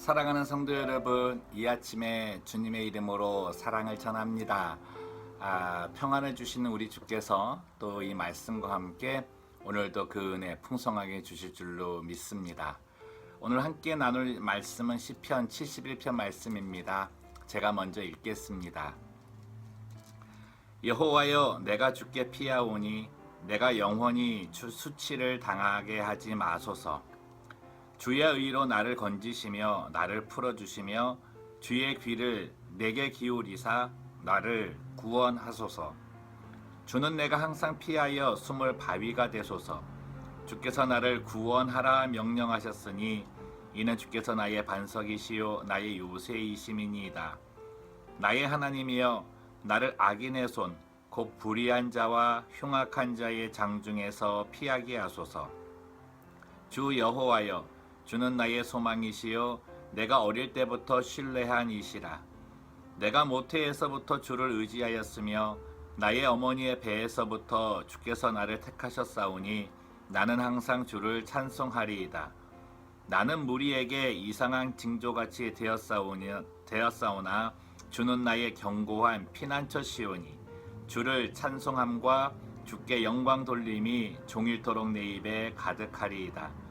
사랑하는 성도 여러분, 이 아침에 주님의 이름으로 사랑을 전합니다. 평안을 주시는 우리 주께서 또 이 말씀과 함께 오늘도 그 은혜 풍성하게 주실 줄로 믿습니다. 오늘 함께 나눌 말씀은 시편 71편 말씀입니다. 제가 먼저 읽겠습니다. 여호와여, 내가 주께 피하오니 내가 영원히 수치를 당하게 하지 마소서. 주의 의로 나를 건지시며 나를 풀어주시며 주의 귀를 내게 기울이사 나를 구원하소서. 주는 내가 항상 피하여 숨을 바위가 되소서. 주께서 나를 구원하라 명령하셨으니 이는 주께서 나의 반석이시요 나의 요새이심이니이다. 나의 하나님이여, 나를 악인의 손 곧 불의한 자와 흉악한 자의 장중에서 피하게 하소서. 주 여호와여, 주는 나의 소망이시요 내가 어릴 때부터 신뢰한 이시라. 내가 모태에서부터 주를 의지하였으며 나의 어머니의 배에서부터 주께서 나를 택하셨사오니 나는 항상 주를 찬송하리이다. 나는 무리에게 이상한 징조같이 되었사오나 주는 나의 견고한 피난처시오니 주를 찬송함과 주께 영광 돌림이 종일토록 내 입에 가득하리이다.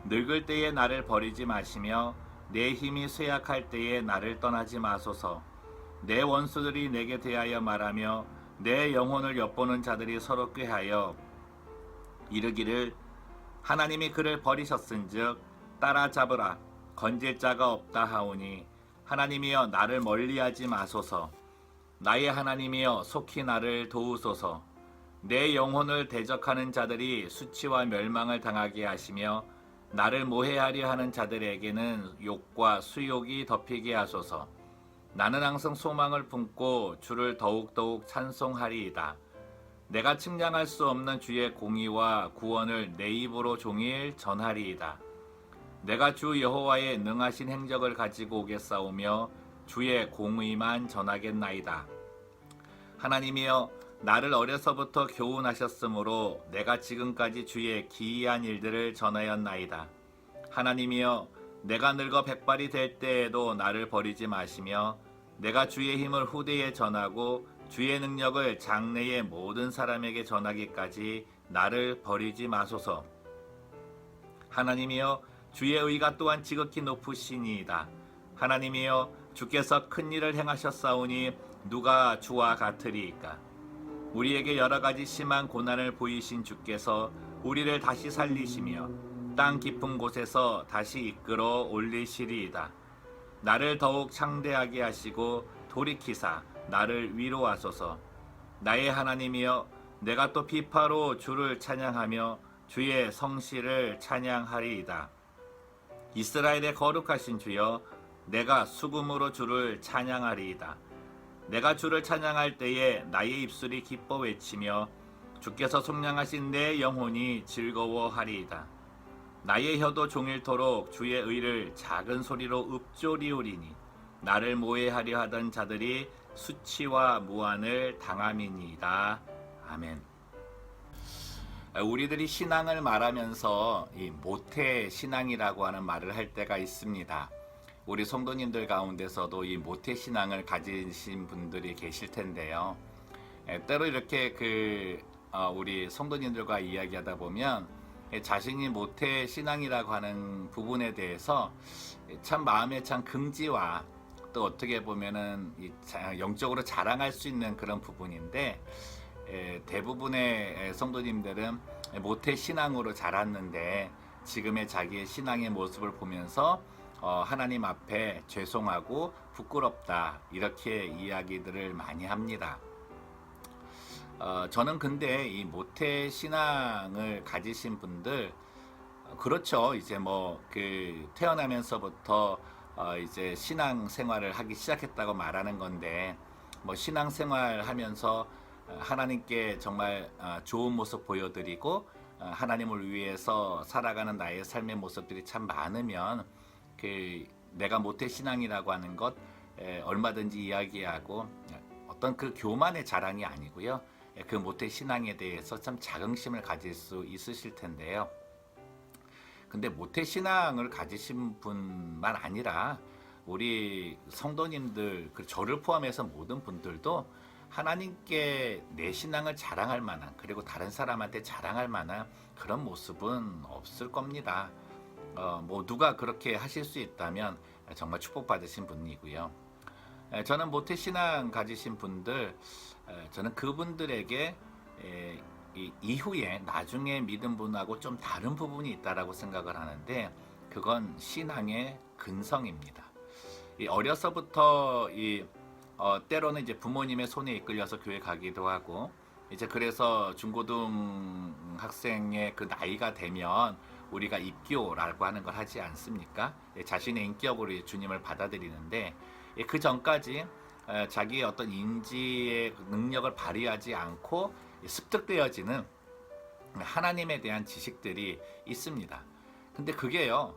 늙을 때에 나를 버리지 마시며 내 힘이 쇠약할 때에 나를 떠나지 마소서. 내 원수들이 내게 대하여 말하며 내 영혼을 엿보는 자들이 서로 꾀하여 이르기를 하나님이 그를 버리셨은즉 따라잡으라, 건질 자가 없다 하오니 하나님이여, 나를 멀리하지 마소서. 나의 하나님이여, 속히 나를 도우소서. 내 영혼을 대적하는 자들이 수치와 멸망을 당하게 하시며 나를 모해하려 하는 자들에게는 욕과 수욕이 덮이게 하소서. 나는 항상 소망을 품고 주를 더욱더욱 찬송하리이다. 내가 측량할 수 없는 주의 공의와 구원을 내 입으로 종일 전하리이다. 내가 주 여호와의 능하신 행적을 가지고 오겠사오며 주의 공의만 전하겠나이다. 하나님이여, 나를 어려서부터 교훈하셨으므로 내가 지금까지 주의 기이한 일들을 전하였나이다. 하나님이여, 내가 늙어 백발이 될 때에도 나를 버리지 마시며 내가 주의 힘을 후대에 전하고 주의 능력을 장래의 모든 사람에게 전하기까지 나를 버리지 마소서. 하나님이여, 주의 의가 또한 지극히 높으시니이다. 하나님이여, 주께서 큰 일을 행하셨사오니 누가 주와 같으리이까? 우리에게 여러 가지 심한 고난을 보이신 주께서 우리를 다시 살리시며 땅 깊은 곳에서 다시 이끌어 올리시리이다. 나를 더욱 창대하게 하시고 돌이키사 나를 위로하소서. 나의 하나님이여, 내가 또 비파로 주를 찬양하며 주의 성실을 찬양하리이다. 이스라엘의 거룩하신 주여, 내가 수금으로 주를 찬양하리이다. 내가 주를 찬양할 때에 나의 입술이 기뻐 외치며 주께서 속량하신 내 영혼이 즐거워하리이다. 나의 혀도 종일토록 주의 의를 작은 소리로 읊조리오리니 나를 모해하려 하던 자들이 수치와 무한을 당함이니이다. 아멘. 우리들이 신앙을 말하면서 이 모태 신앙이라고 하는 말을 할 때가 있습니다. 우리 성도님들 가운데서도 이 모태 신앙을 가지신 분들이 계실 텐데요. 때로 이렇게 우리 성도님들과 이야기하다 보면 자신이 모태 신앙이라고 하는 부분에 대해서 참 마음에 참 긍지와 또 어떻게 보면은 영적으로 자랑할 수 있는 그런 부분인데, 대부분의 성도님들은 모태 신앙으로 자랐는데 지금의 자기의 신앙의 모습을 보면서 하나님 앞에 죄송하고 부끄럽다, 이렇게 이야기들을 많이 합니다. 저는 근데 이 모태 신앙을 가지신 분들, 그렇죠. 이제 태어나면서부터 이제 신앙 생활을 하기 시작했다고 말하는 건데, 신앙 생활 하면서 하나님께 정말 좋은 모습 보여드리고 하나님을 위해서 살아가는 나의 삶의 모습들이 참 많으면 내가 모태 신앙이라고 하는 것 얼마든지 이야기하고, 어떤 그 교만의 자랑이 아니고요, 그 모태 신앙에 대해서 참 자긍심을 가질 수 있으실 텐데요. 근데 모태신앙을 가지신 분만 아니라 우리 성도님들, 저를 포함해서 모든 분들도 하나님께 내 신앙을 자랑할 만한, 그리고 다른 사람한테 자랑할 만한 그런 모습은 없을 겁니다. 누가 그렇게 하실 수 있다면 정말 축복받으신 분이고요. 저는 모태신앙 가지신 분들, 저는 그분들에게 이후에 나중에 믿은 분하고 좀 다른 부분이 있다라고 생각을 하는데, 그건 신앙의 근성입니다. 어려서부터 때로는 이제 부모님의 손에 이끌려서 교회 가기도 하고, 이제 그래서 중고등 학생의 그 나이가 되면 우리가 입교라고 하는 걸 하지 않습니까? 자신의 인격으로 주님을 받아들이는데, 그 전까지 자기의 어떤 인지의 능력을 발휘하지 않고 습득되어지는 하나님에 대한 지식들이 있습니다. 근데 그게요,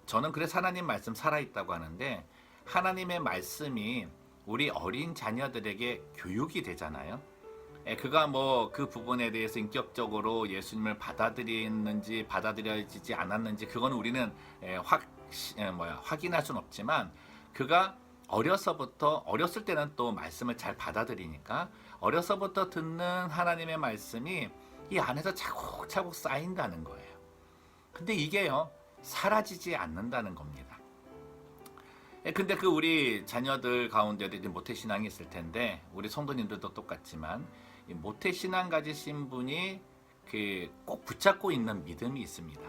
저는 그래서 하나님 말씀 살아있다고 하는데, 하나님의 말씀이 우리 어린 자녀들에게 교육이 되잖아요. 그가 그 부분에 대해서 인격적으로 예수님을 받아들이는지 받아들여지지 않았는지, 그건 우리는 확인할 수는 없지만, 그가 어렸을 때는 또 말씀을 잘 받아들이니까 어려서부터 듣는 하나님의 말씀이 이 안에서 차곡차곡 쌓인다는 거예요. 근데 이게요, 사라지지 않는다는 겁니다. 근데 우리 자녀들 가운데도 이제 모태신앙이 있을 텐데, 우리 성도님들도 똑같지만 이 모태신앙 가지신 분이 꼭 붙잡고 있는 믿음이 있습니다.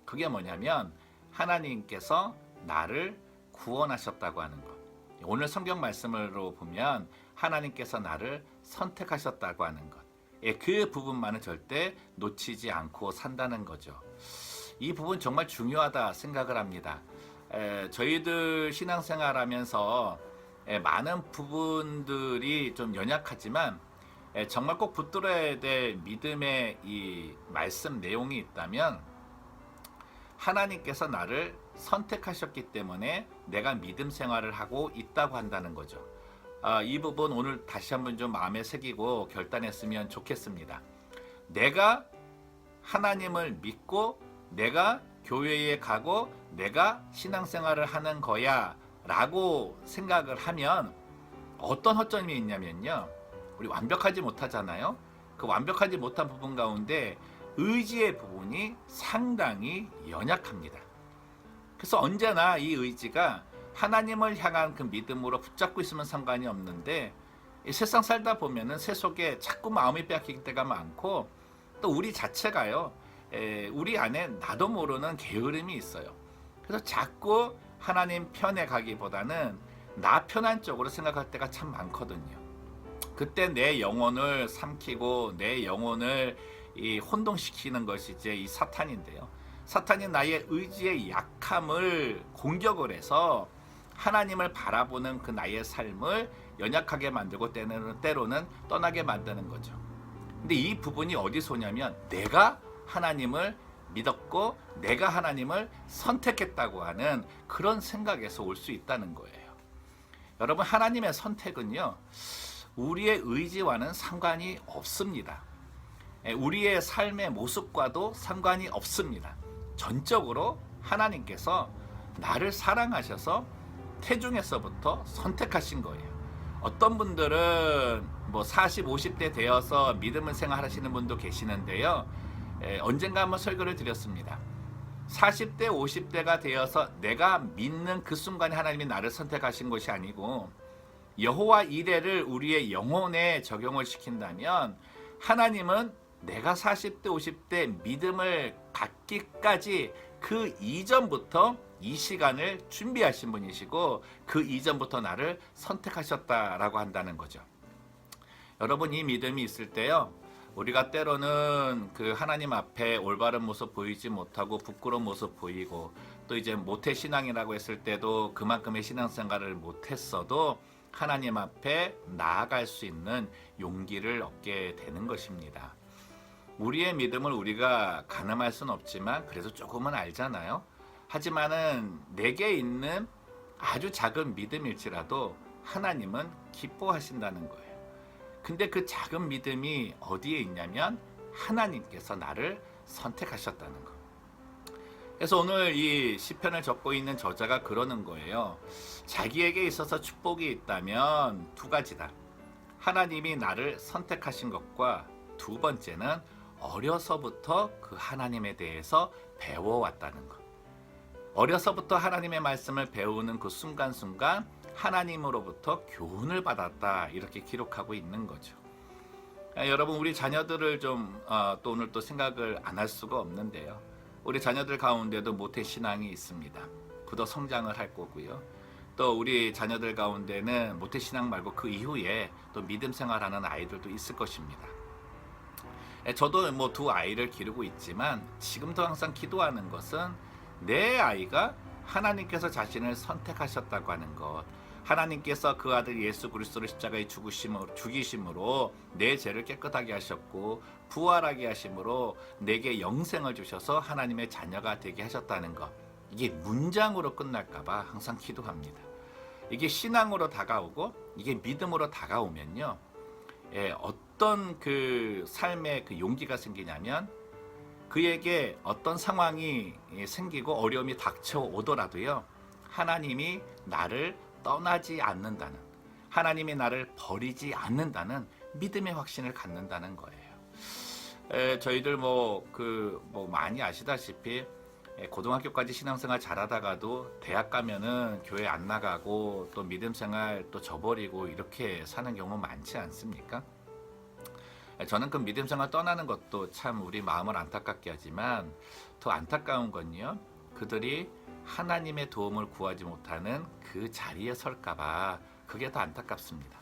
그게 뭐냐면, 하나님께서 나를 구원하셨다고 하는 것. 오늘 성경 말씀으로 보면 하나님께서 나를 선택하셨다고 하는 것. 그 부분만은 절대 놓치지 않고 산다는 거죠. 이 부분 정말 중요하다 생각을 합니다. 저희들 신앙생활하면서 많은 부분들이 좀 연약하지만 정말 꼭 붙들어야 될 믿음의 이 말씀 내용이 있다면, 하나님께서 나를 선택하셨기 때문에 내가 믿음 생활을 하고 있다고 한다는 거죠. 이 부분 오늘 다시 한번 좀 마음에 새기고 결단했으면 좋겠습니다. 내가 하나님을 믿고 내가 교회에 가고 내가 신앙생활을 하는 거야 라고 생각을 하면 어떤 허점이 있냐면요, 우리 완벽하지 못하잖아요. 그 완벽하지 못한 부분 가운데 의지의 부분이 상당히 연약합니다. 그래서 언제나 이 의지가 하나님을 향한 그 믿음으로 붙잡고 있으면 상관이 없는데, 이 세상 살다 보면은 새 속에 자꾸 마음이 빼앗길 때가 많고, 또 우리 자체가요, 우리 안에 나도 모르는 게으름이 있어요. 그래서 자꾸 하나님 편에 가기보다는 나 편한 쪽으로 생각할 때가 참 많거든요. 그때 내 영혼을 삼키고 내 영혼을 혼동시키는 것이 이제 이 사탄인데요. 사탄이 나의 의지의 약함을 공격을 해서 하나님을 바라보는 그 나의 삶을 연약하게 만들고 때로는 떠나게 만드는 거죠. 근데 이 부분이 어디서 오냐면, 내가 하나님을 믿었고 내가 하나님을 선택했다고 하는 그런 생각에서 올 수 있다는 거예요. 여러분, 하나님의 선택은요, 우리의 의지와는 상관이 없습니다. 우리의 삶의 모습과도 상관이 없습니다. 전적으로 하나님께서 나를 사랑하셔서 태중에서부터 선택하신 거예요. 어떤 분들은 40, 50대 되어서 믿음을 생활하시는 분도 계시는데요, 언젠가 한번 설교를 드렸습니다. 40대, 50대가 되어서 내가 믿는 그 순간에 하나님이 나를 선택하신 것이 아니고, 여호와 이레를 우리의 영혼에 적용을 시킨다면, 하나님은 내가 40대, 50대 믿음을 갖기까지 그 이전부터 이 시간을 준비하신 분이시고, 그 이전부터 나를 선택하셨다라고 한다는 거죠. 여러분, 이 믿음이 있을 때요, 우리가 때로는 그 하나님 앞에 올바른 모습 보이지 못하고 부끄러운 모습 보이고, 또 이제 모태신앙이라고 했을 때도 그만큼의 신앙생활을 못했어도 하나님 앞에 나아갈 수 있는 용기를 얻게 되는 것입니다. 우리의 믿음을 우리가 가늠할 수는 없지만 그래도 조금은 알잖아요. 하지만은 내게 있는 아주 작은 믿음일지라도 하나님은 기뻐하신다는 거예요. 근데 그 작은 믿음이 어디에 있냐면, 하나님께서 나를 선택하셨다는 거. 그래서 오늘 이 시편을 적고 있는 저자가 그러는 거예요. 자기에게 있어서 축복이 있다면 두 가지다. 하나님이 나를 선택하신 것과 두 번째는 어려서부터 그 하나님에 대해서 배워왔다는 것. 어려서부터 하나님의 말씀을 배우는 그 순간순간 하나님으로부터 교훈을 받았다, 이렇게 기록하고 있는 거죠. 여러분, 우리 자녀들을 좀 또 오늘 또 생각을 안 할 수가 없는데요. 우리 자녀들 가운데도 모태신앙이 있습니다. 그도 성장을 할 거고요. 또 우리 자녀들 가운데는 모태신앙 말고 그 이후에 또 믿음 생활하는 아이들도 있을 것입니다. 저도 뭐 두 아이를 기르고 있지만 지금도 항상 기도하는 것은 내 아이가 하나님께서 자신을 선택하셨다고 하는 것, 하나님께서 그 아들 예수 그리스도를 십자가에 죽이심으로 내 죄를 깨끗하게 하셨고 부활하게 하심으로 내게 영생을 주셔서 하나님의 자녀가 되게 하셨다는 것, 이게 문장으로 끝날까 봐 항상 기도합니다. 이게 신앙으로 다가오고 이게 믿음으로 다가오면요, 어떤 그 삶의 그 용기가 생기냐면, 그에게 어떤 상황이 생기고 어려움이 닥쳐오더라도요, 하나님이 나를 떠나지 않는다는, 하나님이 나를 버리지 않는다는 믿음의 확신을 갖는다는 거예요. 저희들 많이 아시다시피 고등학교까지 신앙생활 잘하다가도 대학 가면은 교회 안 나가고 또 믿음생활 또 저버리고 이렇게 사는 경우 많지 않습니까? 저는 그 믿음생활 떠나는 것도 참 우리 마음을 안타깝게 하지만 더 안타까운 건요, 그들이 하나님의 도움을 구하지 못하는 그 자리에 설까봐 그게 더 안타깝습니다.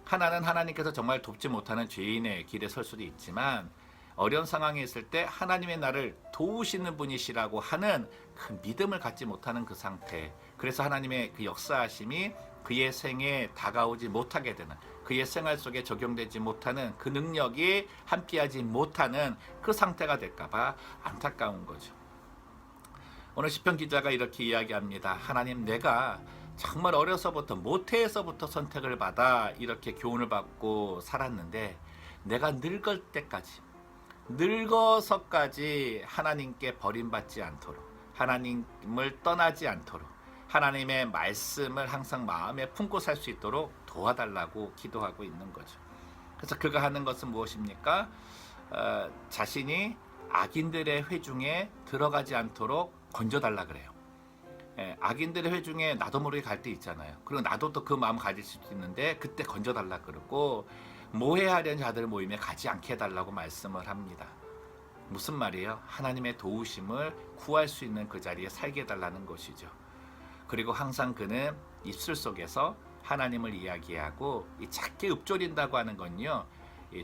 하나는 하나님께서 정말 돕지 못하는 죄인의 길에 설 수도 있지만 어려운 상황에 있을 때 하나님의 나를 도우시는 분이시라고 하는 그 믿음을 갖지 못하는 그 상태, 그래서 하나님의 그 역사하심이 그의 생에 다가오지 못하게 되는, 그의 생활 속에 적용되지 못하는 그 능력이 함께하지 못하는 그 상태가 될까봐 안타까운 거죠. 오늘 시편 기자가 이렇게 이야기합니다. 하나님, 내가 정말 어려서부터 모태에서부터 선택을 받아 이렇게 교훈을 받고 살았는데 내가 늙을 때까지, 늙어서까지 하나님께 버림받지 않도록, 하나님을 떠나지 않도록, 하나님의 말씀을 항상 마음에 품고 살 수 있도록 도와달라고 기도하고 있는 거죠. 그래서 그가 하는 것은 무엇입니까? 자신이 악인들의 회중에 들어가지 않도록 건져달라 그래요. 악인들의 회중에 나도 모르게 갈 때 있잖아요. 그리고 나도 또 그 마음 가질 수도 있는데 그때 건져달라 그러고, 모해하려는 자들 모임에 가지 않게 해달라고 말씀을 합니다. 무슨 말이에요? 하나님의 도우심을 구할 수 있는 그 자리에 살게 해달라는 것이죠. 그리고 항상 그는 입술 속에서 하나님을 이야기하고, 이 작게 읊조린다고 하는 건요,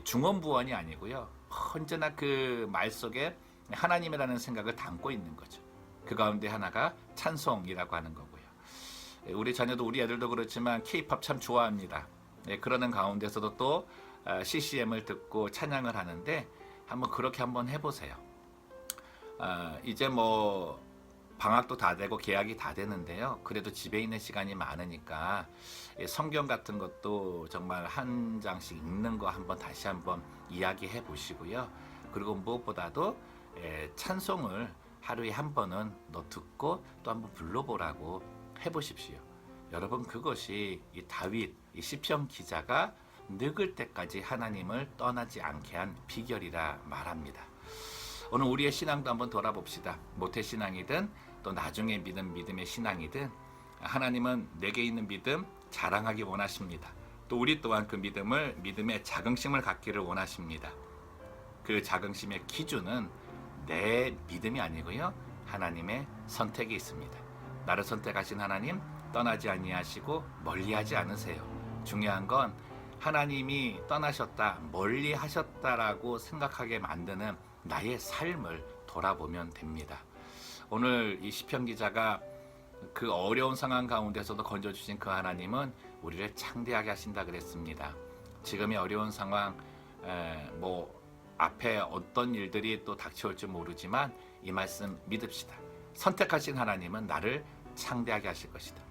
중언부언이 아니고요, 언제나 그 말 속에 하나님이라는 생각을 담고 있는 거죠. 그 가운데 하나가 찬송이라고 하는 거고요. 우리 자녀도, 우리 애들도 그렇지만 K-팝 참 좋아합니다. 그러는 가운데서도 또 CCM을 듣고 찬양을 하는데 한번 그렇게 한번 해보세요. 이제 뭐 방학도 다 되고 개학이 다 되는데요. 그래도 집에 있는 시간이 많으니까 성경 같은 것도 정말 한 장씩 읽는 거 한번 다시 한번 이야기해 보시고요. 그리고 무엇보다도 찬송을 하루에 한 번은 듣고 또 한번 불러보라고 해보십시오. 여러분, 그것이 이 다윗, 이 시편 기자가 늙을 때까지 하나님을 떠나지 않게 한 비결이라 말합니다. 오늘 우리의 신앙도 한번 돌아봅시다. 모태신앙이든 또 나중에 믿음의 신앙이든 하나님은 내게 있는 믿음 자랑하기 원하십니다. 또 우리 또한 그 믿음의 자긍심을 갖기를 원하십니다. 그 자긍심의 기준은 내 믿음이 아니고요, 하나님의 선택이 있습니다. 나를 선택하신 하나님 떠나지 아니하시고 멀리하지 않으세요. 중요한 건 하나님이 떠나셨다, 멀리하셨다라고 생각하게 만드는 나의 삶을 돌아보면 됩니다. 오늘 이 시편 기자가 그 어려운 상황 가운데서도 건져주신 그 하나님은 우리를 창대하게 하신다 그랬습니다. 지금의 어려운 상황, 앞에 어떤 일들이 또 닥쳐올지 모르지만 이 말씀 믿읍시다. 선택하신 하나님은 나를 창대하게 하실 것이다.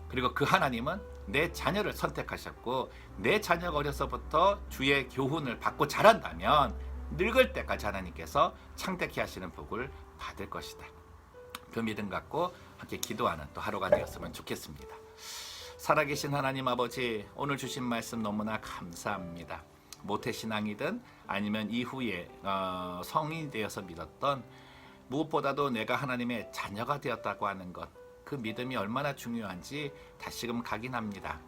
그리고 그 하나님은 내 자녀를 선택하셨고, 내 자녀가 어려서부터 주의 교훈을 받고 자란다면 늙을 때까지 하나님께서 창대케 하시는 복을 받을 것이다. 그 믿음 갖고 함께 기도하는 또 하루가 되었으면 좋겠습니다. 살아계신 하나님 아버지, 오늘 주신 말씀 너무나 감사합니다. 모태신앙이든 아니면 이후에 성인이 되어서 믿었던, 무엇보다도 내가 하나님의 자녀가 되었다고 하는 것, 그 믿음이 얼마나 중요한지 다시금 각인합니다.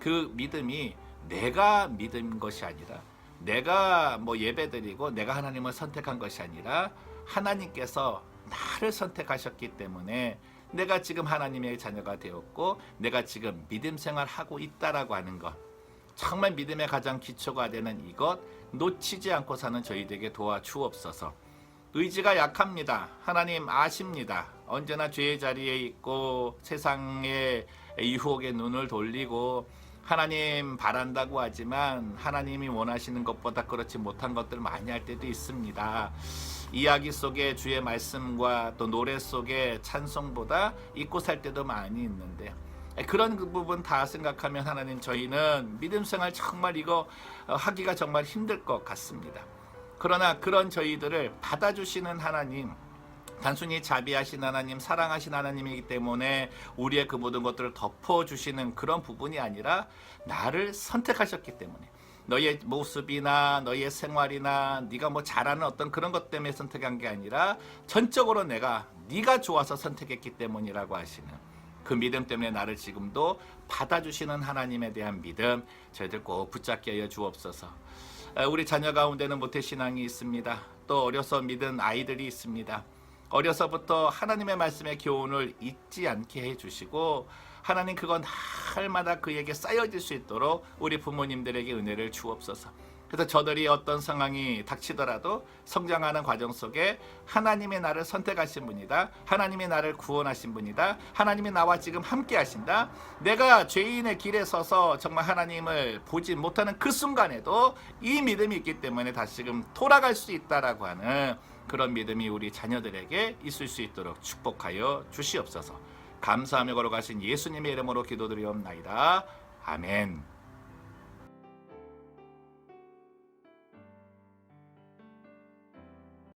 그 믿음이 내가 믿은 것이 아니라, 내가 예배드리고 내가 하나님을 선택한 것이 아니라 하나님께서 나를 선택하셨기 때문에 내가 지금 하나님의 자녀가 되었고 내가 지금 믿음 생활하고 있다라고 하는 것, 정말 믿음의 가장 기초가 되는 이것 놓치지 않고 사는 저희들에게 도와주옵소서. 의지가 약합니다. 하나님 아십니다. 언제나 죄의 자리에 있고 세상의 유혹에 눈을 돌리고 하나님 바란다고 하지만 하나님이 원하시는 것보다 그렇지 못한 것들 많이 할 때도 있습니다. 이야기 속에 주의 말씀과 또 노래 속에 찬송보다 잊고 살 때도 많이 있는데, 그런 그 부분 다 생각하면 하나님, 저희는 믿음 생활 정말 이거 하기가 정말 힘들 것 같습니다. 그러나 그런 저희들을 받아주시는 하나님, 단순히 자비하신 하나님, 사랑하신 하나님이기 때문에 우리의 그 모든 것들을 덮어주시는 그런 부분이 아니라 나를 선택하셨기 때문에, 너의 모습이나 너의 생활이나 네가 잘하는 어떤 그런 것 때문에 선택한 게 아니라 전적으로 네가 좋아서 선택했기 때문이라고 하시는 그 믿음 때문에 나를 지금도 받아주시는 하나님에 대한 믿음, 저희들 꼭 붙잡게 하여 주옵소서. 우리 자녀 가운데는 모태신앙이 있습니다. 또 어려서 믿은 아이들이 있습니다. 어려서부터 하나님의 말씀의 교훈을 잊지 않게 해주시고 하나님, 그건 날마다 그에게 쌓여질 수 있도록 우리 부모님들에게 은혜를 주옵소서. 그래서 저들이 어떤 상황이 닥치더라도 성장하는 과정 속에 하나님이 나를 선택하신 분이다, 하나님이 나를 구원하신 분이다, 하나님이 나와 지금 함께 하신다, 내가 죄인의 길에 서서 정말 하나님을 보지 못하는 그 순간에도 이 믿음이 있기 때문에 다시금 돌아갈 수 있다라고 하는 그런 믿음이 우리 자녀들에게 있을 수 있도록 축복하여 주시옵소서. 감사하며 걸어가신 예수님의 이름으로 기도드리옵나이다. 아멘.